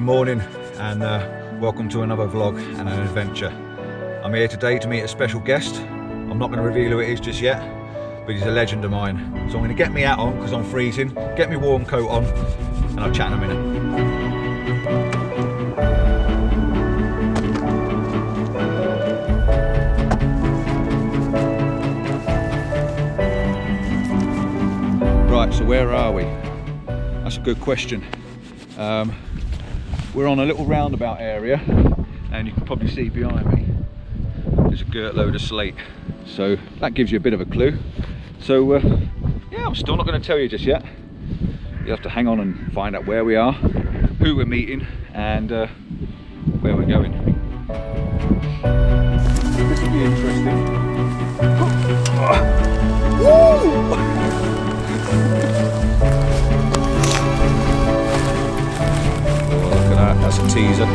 morning and welcome to another vlog and an adventure. I'm here today to meet a special guest. I'm not going to reveal who it is just yet, but he's a legend of mine. So I'm going to get me hat on because I'm freezing, get me warm coat on, and I'll chat in a minute. Right, so where are we? That's a good question. We're on a little roundabout area, and you can probably see behind me there's a girt load of slate, so that gives you a bit of a clue. So yeah, I'm still not going to tell you just yet. You have to hang on and find out where we are, who we're meeting, and where we're going. This will be interesting. That's a teaser.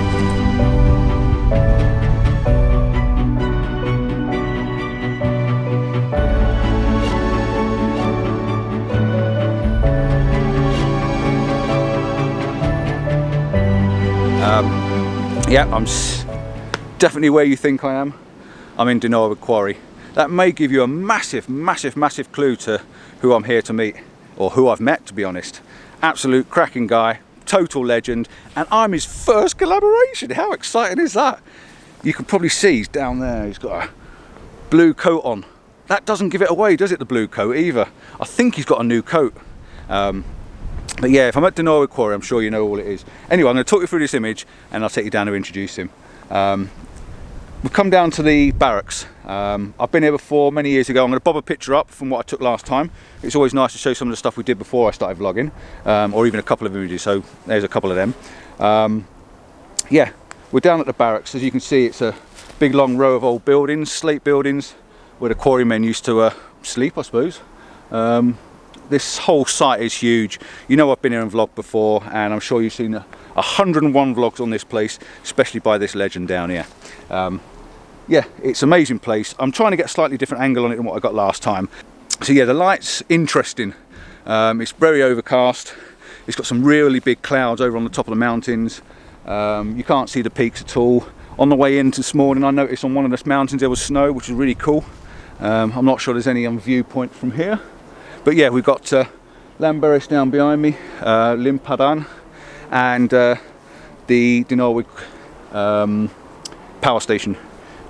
Yeah, I'm definitely where you think I am. I'm in Dinorwic Quarry. That may give you a massive clue to who I'm here to meet, or who I've met, to be honest. Absolute cracking guy. Total legend, and I'm his first collaboration. How exciting is that? You can probably see he's down there. He's got a blue coat on. That doesn't give it away, does it, the blue coat either? I think he's got a new coat. But yeah, if I'm at Dinorwic Quarry, I'm sure you know all it is. Anyway, I'm going to talk you through this image and I'll take you down to introduce him. We've come down to the barracks. I've been here before many years ago. I'm going to bob a picture up from what I took last time. It's always nice to show some of the stuff we did before I started vlogging, or even a couple of images, so there's a couple of them. Yeah, we're down at the barracks. As you can see, it's a big long row of old buildings, slate buildings, where the quarrymen used to sleep, I suppose. This whole site is huge. You know, I've been here and vlogged before, and I'm sure you've seen 101 vlogs on this place, especially by this legend down here. Yeah, it's an amazing place. I'm trying to get a slightly different angle on it than what I got last time. So yeah, the light's interesting. It's very overcast. It's got some really big clouds over on the top of the mountains. You can't see the peaks at all. On the way in this morning, I noticed on one of the mountains there was snow, which is really cool. I'm not sure there's any viewpoint from here. But yeah, we've got Landscapephotography down behind me, Limpadan, and the Dinorwic power station,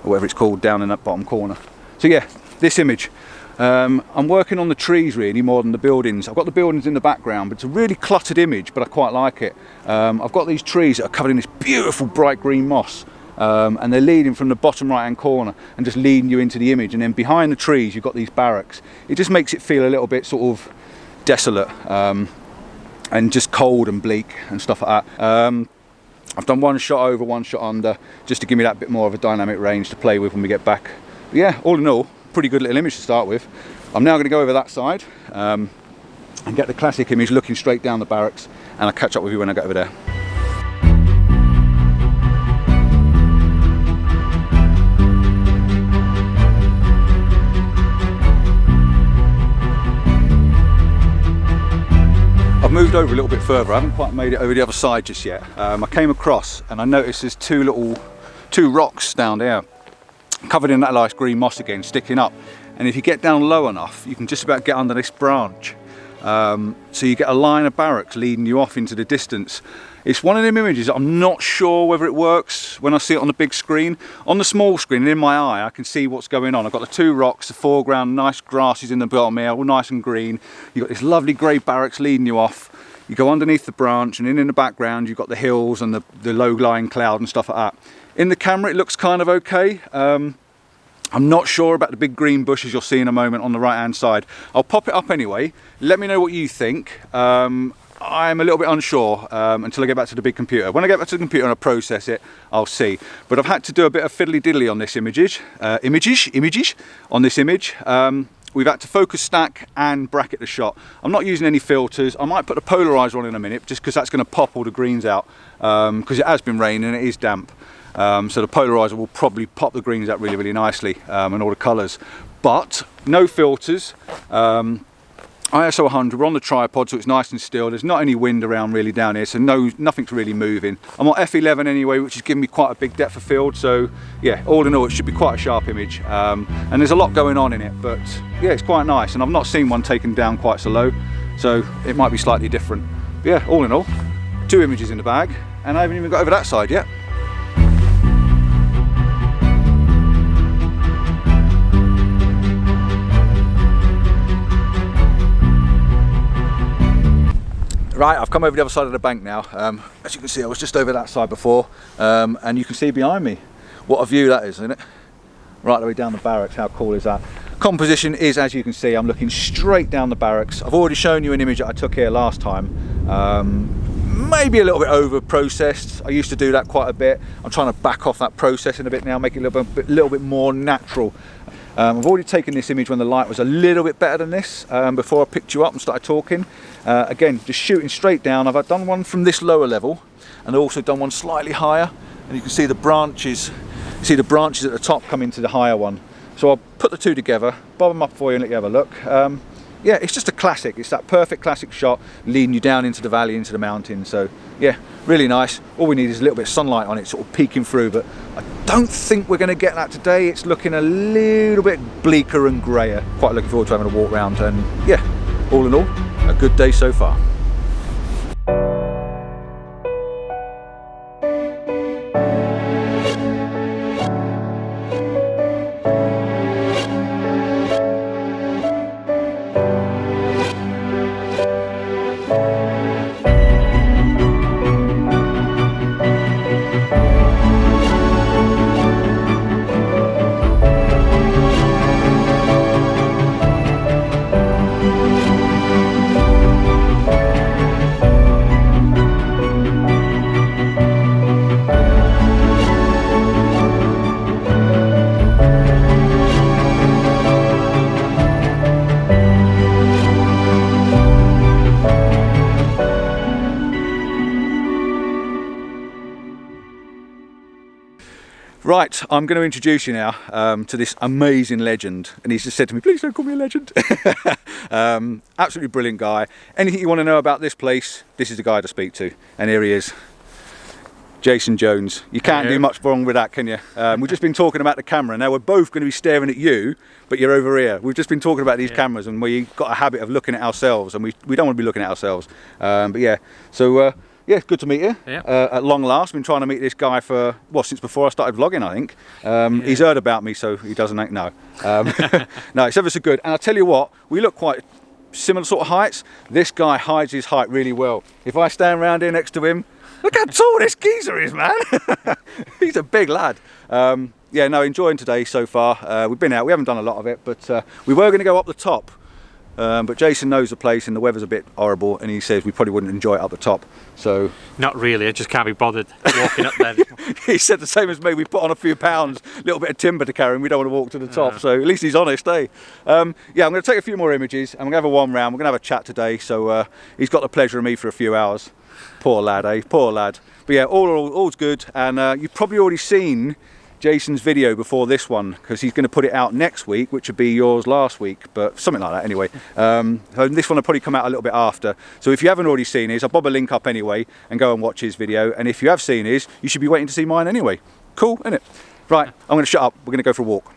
or whatever it's called, down in that bottom corner. So yeah, this image. I'm working on the trees really more than the buildings. I've got the buildings in the background, but it's a really cluttered image, but I quite like it. I've got these trees that are covered in this beautiful bright green moss, and they're leading from the bottom right hand corner and just leading you into the image. And then behind the trees you've got these barracks. It just makes it feel a little bit sort of desolate, and just cold and bleak and stuff like that. I've done one shot over, one shot under, just to give me that bit more of a dynamic range to play with when we get back. But yeah, all in all, pretty good little image to start with. I'm now going to go over that side and get the classic image looking straight down the barracks, and I'll catch up with you when I get over there. I've moved over a little bit further. I haven't quite made it over the other side just yet. I came across and I noticed there's two rocks down there, covered in that nice green moss again, sticking up. And if you get down low enough, you can just about get under this branch. So you get a line of barracks leading you off into the distance. It's one of them images that I'm not sure whether it works when I see it on the big screen. On the small screen, in my eye, I can see what's going on. I've got the two rocks, the foreground, nice grasses in the bottom here, all nice and green. You've got this lovely grey barracks leading you off. You go underneath the branch, and in the background, you've got the hills and the low-lying cloud and stuff like that. In the camera, it looks kind of okay. I'm not sure about the big green bushes you'll see in a moment on the right-hand side. I'll pop it up anyway. Let me know what you think. I'm a little bit unsure until I get back to the big computer. When I get back to the computer and I process it, I'll see. But I've had to do a bit of fiddly-diddly on this images on this image. We've had to focus, stack and bracket the shot. I'm not using any filters. I might put the polarizer on in a minute, just because that's going to pop all the greens out, because it has been raining and it is damp. So the polarizer will probably pop the greens out really nicely, and all the colours. But no filters. ISO 100, we're on the tripod, so it's nice and still. There's not any wind around really down here, so nothing's really moving. I'm on f11 anyway, which is giving me quite a big depth of field, so yeah, all in all, it should be quite a sharp image. And there's a lot going on in it, but yeah, it's quite nice. And I've not seen one taken down quite so low, so it might be slightly different. But yeah, all in all, 2 images in the bag, and I haven't even got over that side yet. Right, I've come over the other side of the bank now. As you can see, I was just over that side before, and you can see behind me what a view that is, isn't it? Right the way down the barracks. How cool is that? Composition is, as you can see, I'm looking straight down the barracks. I've already shown you an image that I took here last time. Maybe a little bit over processed. I used to do that quite a bit. I'm trying to back off that processing a bit now, make it a little bit more natural. I've already taken this image when the light was a little bit better than this, before I picked you up and started talking. Again, just shooting straight down. I've done one from this lower level, and I've also done one slightly higher, and you can see the branches. You see the branches at the top come into the higher one. So I'll put the two together, bob them up for you and let you have a look. Yeah, it's just a classic. It's that perfect classic shot leading you down into the valley, into the mountains. So yeah, really nice. All we need is a little bit of sunlight on it, sort of peeking through, but I don't think we're going to get that today. It's looking a little bit bleaker and grayer. Quite looking forward to having a walk round, and yeah, all in all, a good day so far. Right, I'm going to introduce you now to this amazing legend, and he's just said to me, please don't call me a legend. Absolutely brilliant guy. Anything you want to know about this place, this is the guy to speak to, and here he is, Jason Jones. You can't do much wrong with that, can you? We've just been talking about the camera. Now we're both going to be staring at you, but you're over here. We've just been talking about these cameras, and we've got a habit of looking at ourselves, and we don't want to be looking at ourselves. But yeah, so yeah, good to meet you. Yeah. At long last, been trying to meet this guy for, well, since before I started vlogging, I think. He's heard about me, so he doesn't know. No, it's ever so good. And I'll tell you what, we look quite similar sort of heights. This guy hides his height really well. If I stand around here next to him, look how tall this geezer is, man. He's a big lad. Yeah, no, enjoying today so far. We've been out, we haven't done a lot of it, but we were going to go up the top. But Jason knows the place and the weather's a bit horrible, and he says we probably wouldn't enjoy it up the top. So not really, I just can't be bothered walking up there. He said the same as me. We put on a few pounds, a little bit of timber to carry, and we don't want to walk to the top. So at least he's honest, eh? Yeah, I'm going to take a few more images, and we're going to have a one round. We're going to have a chat today. So he's got the pleasure of me for a few hours. Poor lad, eh? Poor lad. But yeah, all's good, and you've probably already seen Jason's video before this one, because he's going to put it out next week, which would be yours last week, but something like that anyway. So this one will probably come out a little bit after. So if you haven't already seen his, I'll bob a link up anyway and go and watch his video. And if you have seen his, you should be waiting to see mine anyway. Cool, isn't it? Right, I'm going to shut up. We're going to go for a walk.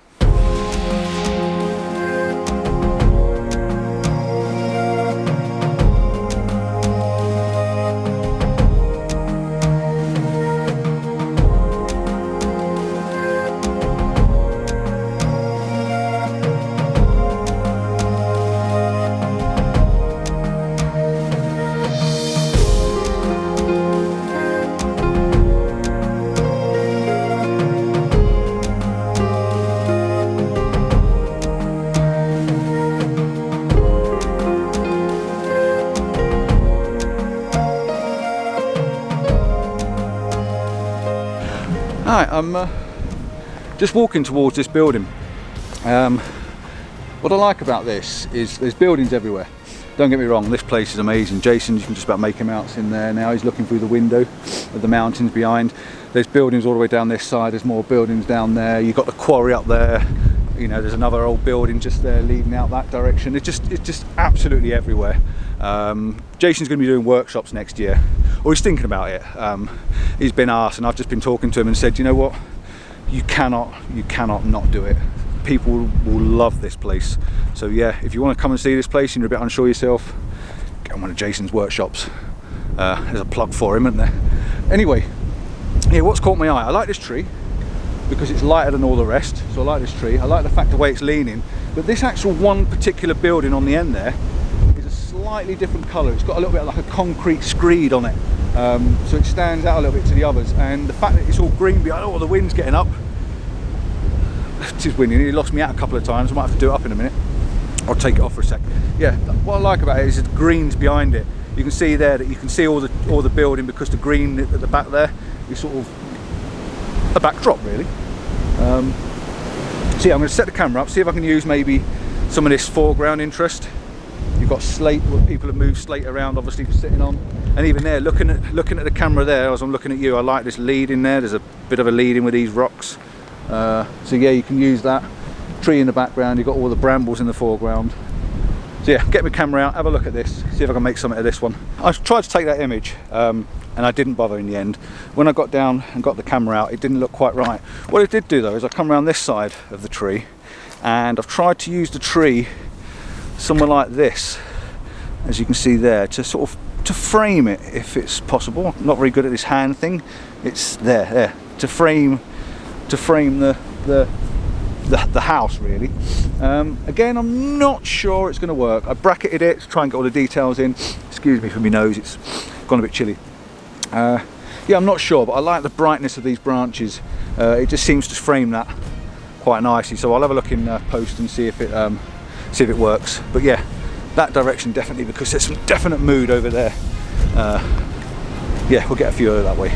Hi, I'm just walking towards this building. What I like about this is there's buildings everywhere. Don't get me wrong, this place is amazing. Jason, you can just about make him out in there now. He's looking through the window of the mountains behind. There's buildings all the way down this side. There's more buildings down there. You've got the quarry up there. You know, there's another old building just there leading out that direction. It's just absolutely everywhere. Jason's going to be doing workshops next year, or he's thinking about it. He's been asked, and I've just been talking to him and said, you know what, you cannot not do it. People will love this place. So yeah, if you want to come and see this place and you're a bit unsure yourself, get on one of Jason's workshops. There's a plug for him, isn't there? Anyway, yeah, what's caught my eye? I like this tree because it's lighter than all the rest. So I like this tree. I like the fact the way it's leaning. But this actual one particular building on the end there is a slightly different colour. It's got a little bit like a concrete screed on it. So it stands out a little bit to the others. And the fact that it's all green behind, oh, the wind's getting up. It is windy. He lost me out a couple of times. I might have to do it up in a minute. I'll take it off for a sec. Yeah, what I like about it is the greens behind it. You can see there that you can see all the building because the green at the back there is sort of a backdrop really. So yeah, I'm going to set the camera up, see if I can use maybe some of this foreground interest. You've got slate, where people have moved slate around obviously for sitting on, and even there, looking at the camera there as I'm looking at you, I like this lead in there. There's a bit of a lead in with these rocks. So yeah, you can use that. Tree in the background, you've got all the brambles in the foreground. So yeah, get my camera out, have a look at this, see if I can make something of this one. I tried to take that image and I didn't bother in the end. When I got down and got the camera out, it didn't look quite right. What it did do though is I come around this side of the tree and I've tried to use the tree somewhere like this, as you can see there, to sort of to frame it if it's possible. I'm not very good at this hand thing. It's there to frame the house really. Again, I'm not sure it's going to work. I bracketed it to try and get all the details in. Excuse me for my nose, it's gone a bit chilly. Yeah, I'm not sure, but I like the brightness of these branches. It just seems to frame that quite nicely. So I'll have a look in post and see if it works. But yeah, that direction definitely, because there's some definite mood over there. Yeah, we'll get a few over that way.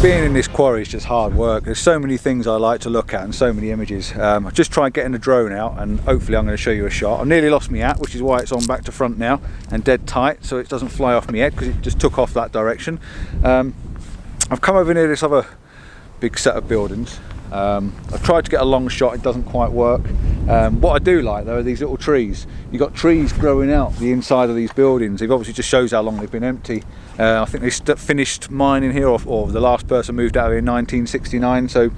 Being in this quarry is just hard work. There's so many things I like to look at and so many images. I just tried getting the drone out and hopefully I'm going to show you a shot. I've nearly lost my hat, which is why it's on back to front now and dead tight so it doesn't fly off my head because it just took off that direction. I've come over near this other big set of buildings. I've tried to get a long shot, it doesn't quite work. What I do like though are these little trees. You've got trees growing out the inside of these buildings. It obviously just shows how long they've been empty. I think they finished mining here, or the last person moved out here in 1969, so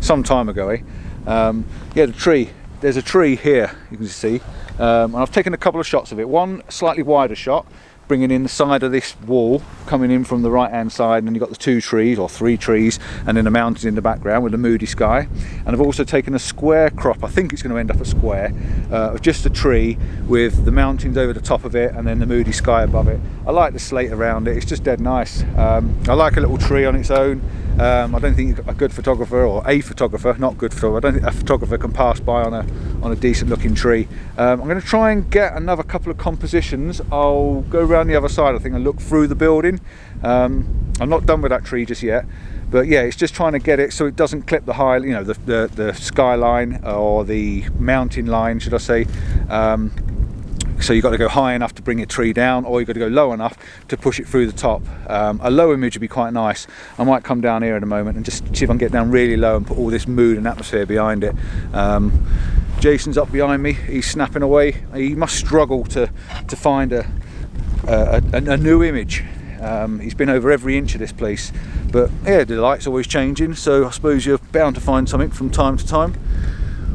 some time ago, eh? Yeah, the tree. There's a tree here, you can see. And I've taken a couple of shots of it. One slightly wider shot, bringing in the side of this wall, coming in from the right hand side, and then you've got the 2 trees or 3 trees and then the mountains in the background with a moody sky. And I've also taken a square crop, I think it's going to end up a square, of just a tree with the mountains over the top of it and then the moody sky above it. I like the slate around it, it's just dead nice. I like a little tree on its own. I don't think a good photographer, or a photographer, not good photographer, I don't think a photographer can pass by on a decent looking tree. I'm going to try and get another couple of compositions. I'll go around the other side I think and look through the building. I'm not done with that tree just yet, but yeah, it's just trying to get it so it doesn't clip the high, you know, the skyline or the mountain line, should I say. So you've got to go high enough to bring your tree down, or you've got to go low enough to push it through the top. A low image would be quite nice. I might come down here in a moment and just see if I can get down really low and put all this mood and atmosphere behind it. Jason's up behind me, he's snapping away. He must struggle to find a new image. He's been over every inch of this place, but yeah, the light's always changing, so I suppose you're bound to find something from time to time.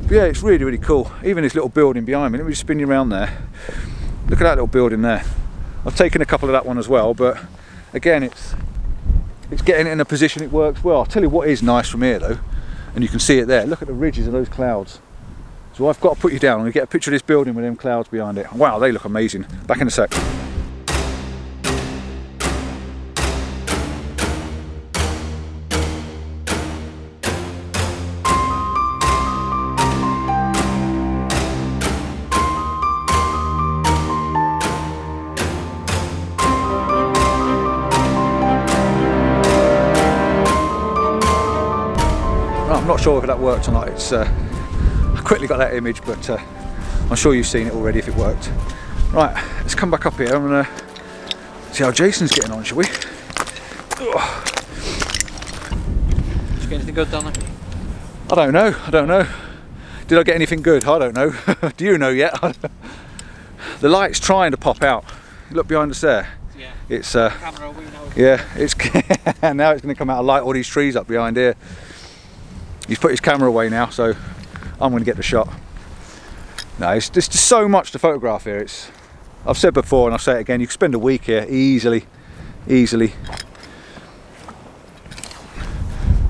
But yeah, it's really, really cool. Even this little building behind me, let me just spin you around there. Look at that little building there. I've taken a couple of that one as well, but again, it's getting it in a position it works well. I'll tell you what is nice from here though, and you can see it there. Look at the ridges of those clouds. So I've got to put you down. I'm going to get a picture of this building with them clouds behind it. Wow, they look amazing. Back in a sec. I'm not sure if that worked or not. It's I quickly got that image, but I'm sure you've seen it already if it worked. Right, let's come back up here. I'm gonna see how Jason's getting on, shall we? Did you get anything good down there? I don't know. Did I get anything good? I don't know. Do you know yet? The light's trying to pop out. Look behind us there. Yeah. It's camera, we know. yeah, it's now it's going to come out and light all these trees up behind here. He's put his camera away now, so I'm going to get the shot. No, it's just so much to photograph here. I've said before and I'll say it again, you can spend a week here easily.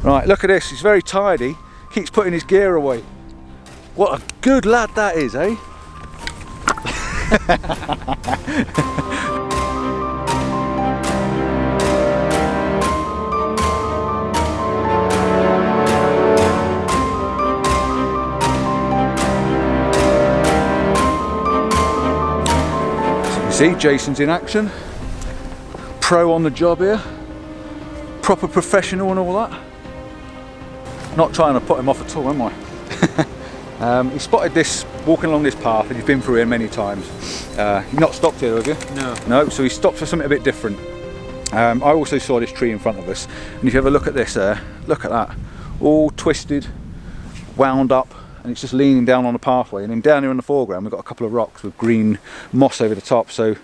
Right, look at this, he's very tidy, keeps putting his gear away. What a good lad that is, eh? See, Jason's in action, pro on the job here, proper professional and all that. Not trying to put him off at all, am I? He spotted this, walking along this path, and he's been through here many times. You've not stopped here, have you? No. No, so he stopped for something a bit different. I also saw this tree in front of us, and if you have a look at this there, look at that, all twisted, wound up, and it's just leaning down on the pathway. And then down here in the foreground we've got a couple of rocks with green moss over the top, so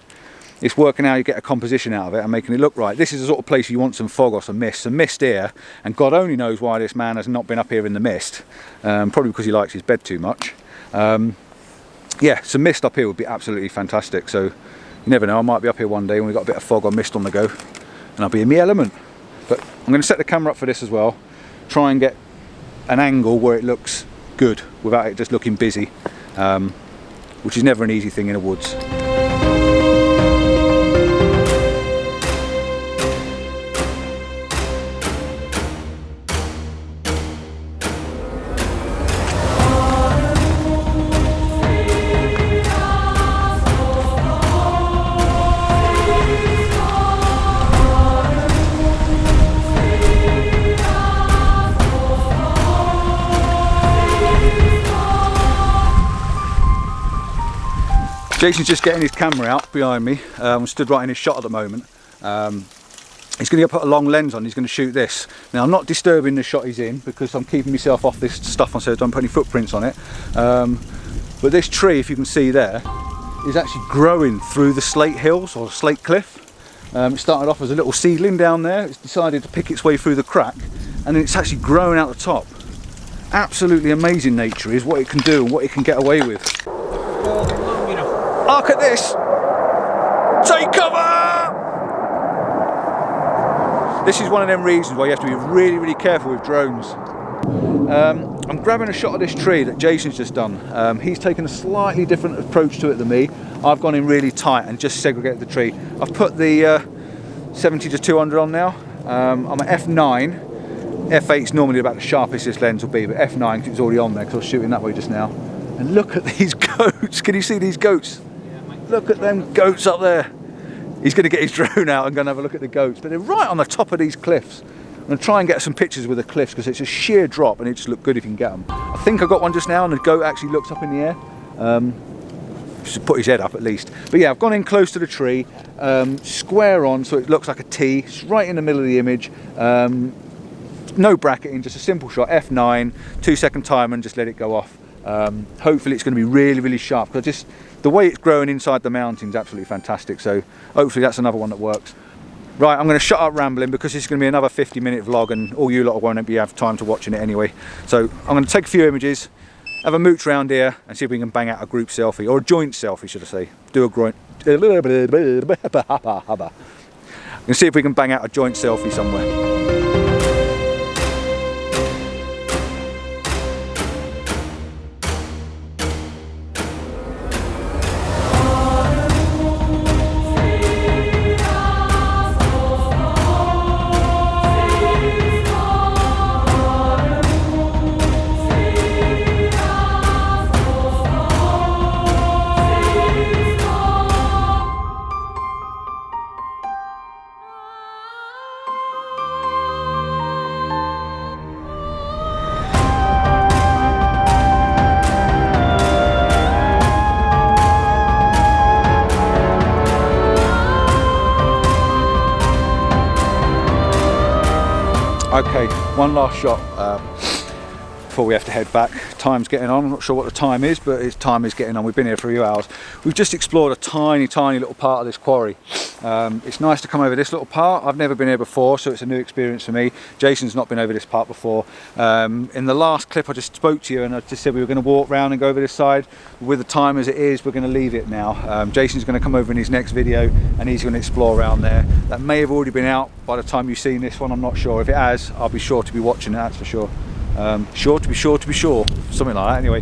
it's working how you get a composition out of it and making it look right. This is the sort of place you want some fog or some mist here, and God only knows why this man has not been up here in the mist, probably because he likes his bed too much. Yeah, some mist up here would be absolutely fantastic, so you never know, I might be up here one day when we've got a bit of fog or mist on the go and I'll be in my element. But I'm going to set the camera up for this as well, try and get an angle where it looks good without it just looking busy, which is never an easy thing in the woods. Jason's just getting his camera out behind me. I'm stood right in his shot at the moment. He's going to put a long lens on, he's going to shoot this. Now I'm not disturbing the shot he's in because I'm keeping myself off this stuff so I don't put any footprints on it. But this tree, if you can see there, is actually growing through the slate hills or slate cliff. It started off as a little seedling down there, it's decided to pick its way through the crack, and then it's actually growing out the top. Absolutely amazing nature is what it can do and what it can get away with. Look at this! Take cover! This is one of them reasons why you have to be really, really careful with drones. I'm grabbing a shot of this tree that Jason's just done. He's taken a slightly different approach to it than me. I've gone in really tight and just segregated the tree. I've put the 70 to 200 on now. I'm at f9. f8's normally about the sharpest this lens will be, but f9 because it's already on there because I was shooting that way just now. And look at these goats. Can you see these goats? Look at them goats up there. He's going to get his drone out and go and have a look at the goats, but they're right on the top of these cliffs. I'm going to try and get some pictures with the cliffs because it's a sheer drop and it just look good if you can get them. I think I got one just now and the goat actually looks up in the air. put his head up at least. But yeah, I've gone in close to the tree, square on, so it looks like a T. It's right in the middle of the image. No bracketing, just a simple shot, F9, 2-second timer, and just let it go off. Hopefully it's going to be really, really sharp, because just the way it's growing inside the mountain is absolutely fantastic. So hopefully that's another one that works. Right, I'm going to shut up rambling, because this is going to be another 50-minute vlog, and all you lot won't have time to watching it anyway. So I'm going to take a few images, have a mooch round here, and see if we can bang out a group selfie, or a joint selfie, should I say. Do a groin. I'm going to see if we can bang out a joint selfie somewhere. Okay, one last shot before we have to head back. Time's getting on. I'm not sure what the time is, but time is getting on. We've been here for a few hours. We've just explored a tiny, tiny little part of this quarry. It's nice to come over this little part. I've never been here before, so it's a new experience for me. Jason's not been over this part before. In the last clip I just spoke to you, and I just said we were going to walk around and go over this side. With the time as it is, we're going to leave it now. Jason's going to come over in his next video, and he's going to explore around there. That may have already been out by the time you've seen this one, I'm not sure. If it has, I'll be sure to be watching it, that's for sure. Sure to be sure, something like that anyway.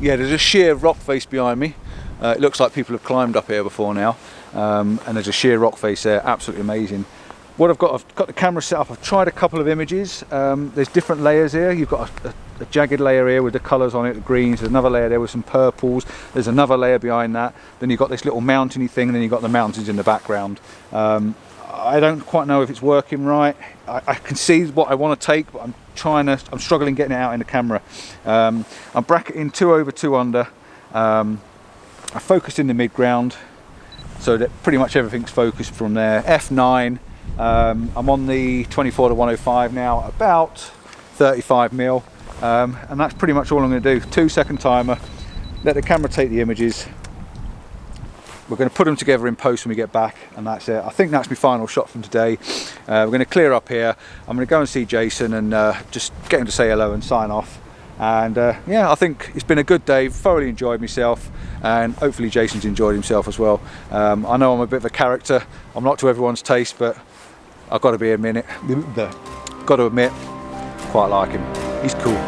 Yeah, there's a sheer rock face behind me. It looks like people have climbed up here before now, and there's a sheer rock face there, absolutely amazing. What I've got the camera set up. I've tried a couple of images. There's different layers here. You've got a jagged layer here with the colours on it, the greens. There's another layer there with some purples. There's another layer behind that. Then you've got this little mountainy thing, and then you've got the mountains in the background. I don't quite know if it's working right. I can see what I want to take, but I'm struggling getting it out in the camera. I'm bracketing 2 over 2 under. I focused in the mid-ground, so that pretty much everything's focused from there. F9. I'm on the 24-105 now, about 35 mil, and that's pretty much all I'm going to do. 2-second timer, let the camera take the images. We're going to put them together in post when we get back, and that's it. I think that's my final shot from today. We're going to clear up here. I'm going to go and see Jason and just get him to say hello and sign off. And yeah, I think it's been a good day. Thoroughly enjoyed myself, and hopefully Jason's enjoyed himself as well. I know I'm a bit of a character. I'm not to everyone's taste, but I've got to admit, quite like him. He's cool.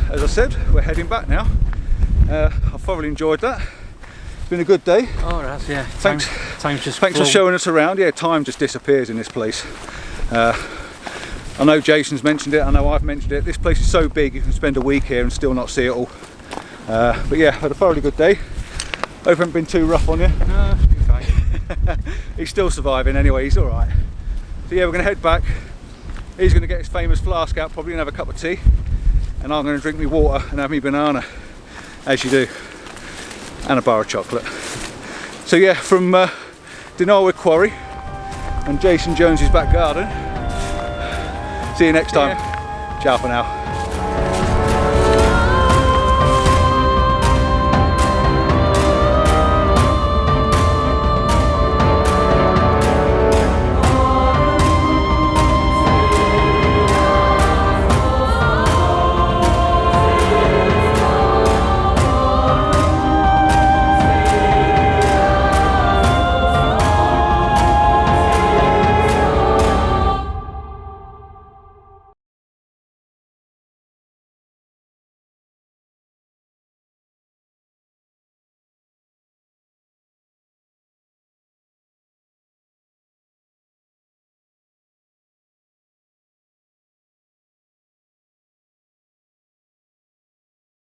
As I said, we're heading back now. I've thoroughly enjoyed that. It's been a good day. Oh, it has, yeah. Thanks Thanks for showing us around. Yeah, time just disappears in this place. I know Jason's mentioned it, I know I've mentioned it. This place is so big you can spend a week here and still not see it all. But yeah, had a thoroughly good day. Hope I haven't been too rough on you. No, it's been fine. He's still surviving anyway, he's alright. So yeah, we're going to head back. He's going to get his famous flask out probably and have a cup of tea. And I'm going to drink me water and have me banana, as you do, and a bar of chocolate. So yeah, from Dinorwic Quarry and Jason Jones's back garden. See you next time. Ciao for now.